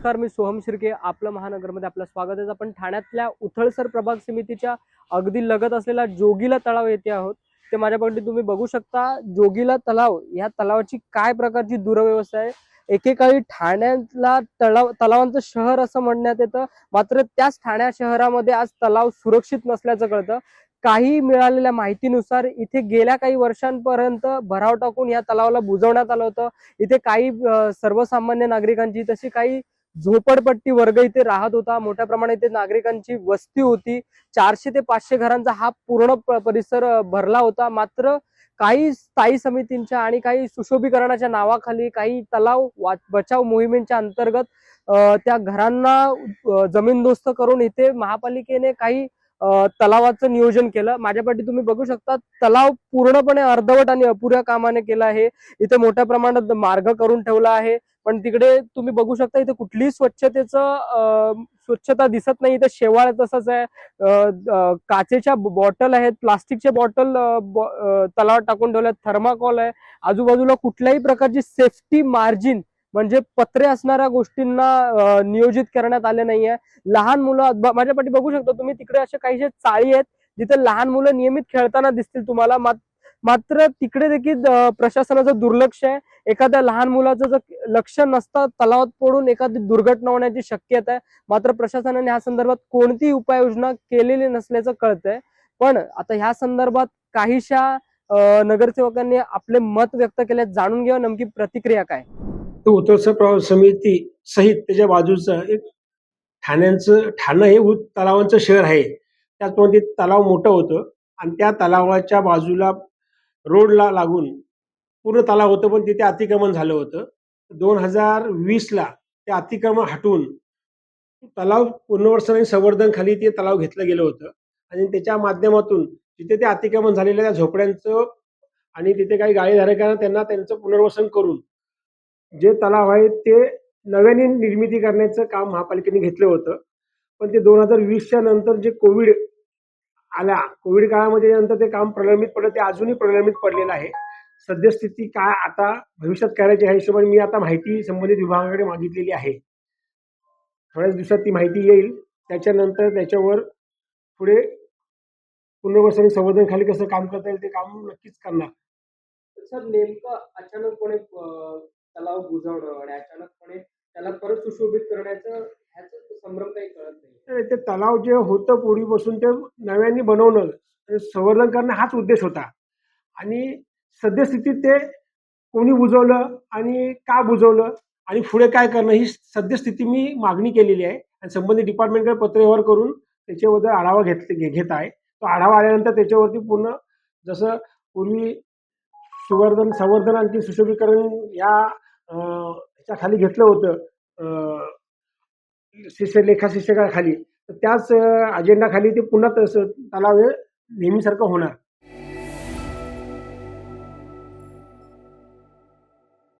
नमस्कार, मी सोहम शिर्के. आपलं महानगरमध्ये आपलं स्वागत आहे. आपण ठाण्यातल्या उथळसर प्रभाग समितीच्या अगदी लगत असलेला जोगीला तलाव येथे आहोत. ते माझ्याकडे तुम्ही बघू शकता. जोगीला तलाव, या तलावाची काय प्रकारची दुरव्यवस्था आहे. एकेकाळी ठाण्याला तलावांचं शहर असं म्हणण्यात येतं, मात्र त्याच ठाण्या शहरामध्ये आज तलाव सुरक्षित नसल्याचं कळतं. काही मिळालेल्या माहितीनुसार इथे गेल्या काही वर्षांपर्यंत भराव टाकून या तलावाला बुजवण्यात आलं होतं. इथे काही सर्वसामान्य नागरिकांची, तशी काही झोपडपट्टी वर्ग इथे राहत होता. मोठ्या प्रमाणात इथे नागरिकांची वस्ती होती. 400 ते 500 घरांचा हा पूर्ण परिसर भरला होता. मात्र काही स्थायी समितींच्या आणि काही सुशोभीकरणाच्या नावाखाली, काही तलाव बचाव मोहिमेच्या अंतर्गत त्या घरांना जमीनदोस्त करून इथे महापालिकेने काही तलावाचं नियोजन केलं. माझ्यापाठी तुम्ही बघू शकता, तलाव पूर्णपणे अर्धवट आणि अपुऱ्या कामाने केला आहे. इथे मोठ्या प्रमाणात मार्ग करून ठेवला आहे, पण तिकडे तुम्ही बघू शकता इथे कुठलीही स्वच्छता दिसत नाही. इथे शेवाळ तसंच आहे. काचेच्या बॉटल आहेत, प्लास्टिकच्या बॉटल तलावात टाकून ठेवल्यात, थर्माकॉल आहे. आजूबाजूला कुठल्याही प्रकारची सेफ्टी मार्जिन म्हणजे पत्रे असणाऱ्या गोष्टींना नियोजित करण्यात आले नाहीये. लहान मुलं माझ्या पाठी बघू शकता तुम्ही, तिकडे अशा काहीशे चाळी आहेत जिथे लहान मुलं नियमित खेळताना दिसतील तुम्हाला. मात्र तिकडे देखील प्रशासनाचं दुर्लक्ष आहे. एखाद्या लहान मुलाचं जर लक्ष नसता तलावात पडून एखादी दुर्घटना होण्याची शक्यता आहे. मात्र प्रशासनाने या संदर्भात कोणतीही उपाययोजना केलेली नसल्याचं कळतंय. पण आता ह्या संदर्भात काहीशा नगरसेवकांनी आपले मत व्यक्त केले. जाणून घ्या नेमकी प्रतिक्रिया काय. उथळसर प्रभाग समिती सहित त्याच्या बाजूचं एक ठाणं हे तलावांचं शहर आहे. त्याचप्रमाणे तलाव मोठं होतं आणि त्या तलावाच्या बाजूला रोडला लागून पूर्ण तलाव होतं, पण तिथे अतिक्रमण झालं होतं. 2020ला ते अतिक्रमण हटवून तलाव पुनर्वसन आणि संवर्धन खाली ते तलाव घेतलं गेलं होतं आणि त्याच्या माध्यमातून तिथे ते अतिक्रमण झालेल्या त्या झोपड्यांचं आणि तिथे काही गाळेधारकांना त्यांना त्यांचं पुनर्वसन करून जे तलाव आहे ते नव्याने निर्मिती करण्याचं काम महापालिकेने घेतलं होतं. पण ते 2020च्या नंतर जे कोविड काळामध्ये नंतर ते काम प्रलंबित पडलं. ते अजूनही प्रलंबित पडलेलं आहे. सद्यस्थिती काय आता भविष्यात करायची ह्या हिशोबाने मी आता माहिती संबंधित विभागाकडे मागितलेली आहे. थोड्याच दिवसात ती माहिती येईल. त्याच्यानंतर त्याच्यावर पुढे पुनर्वसन संवर्धन खाली कसं काम करता येईल ते काम नक्कीच करणार. सर, नेमकं अचानकपणे तलाव बुजवणं आणि अचानकपणे त्याला परत सुशोभित करण्याचं ह्याचं संभ्रम काही कळत नाही. ते तलाव जे होतं पूर्वीपासून ते नव्याने बनवणं, संवर्धन करणं हाच उद्देश होता. आणि सद्यस्थितीत ते कोणी बुजवलं आणि का बुजवलं आणि पुढे काय करणं ही सद्यस्थिती मी मागणी केलेली आहे आणि संबंधित डिपार्टमेंटकडे पत्रव्यवहार करून त्याच्याबद्दल आढावा घेत आहे. तो आढावा आल्यानंतर त्याच्यावरती पूर्ण जसं पूर्वी संवर्धन आणि सुशोभीकरण या खाली घेतलं होतं शिक्षकाखाली, तर त्याच अजेंडा खाली ते पुन्हा तलाव हे नेहमीसारखं होणार.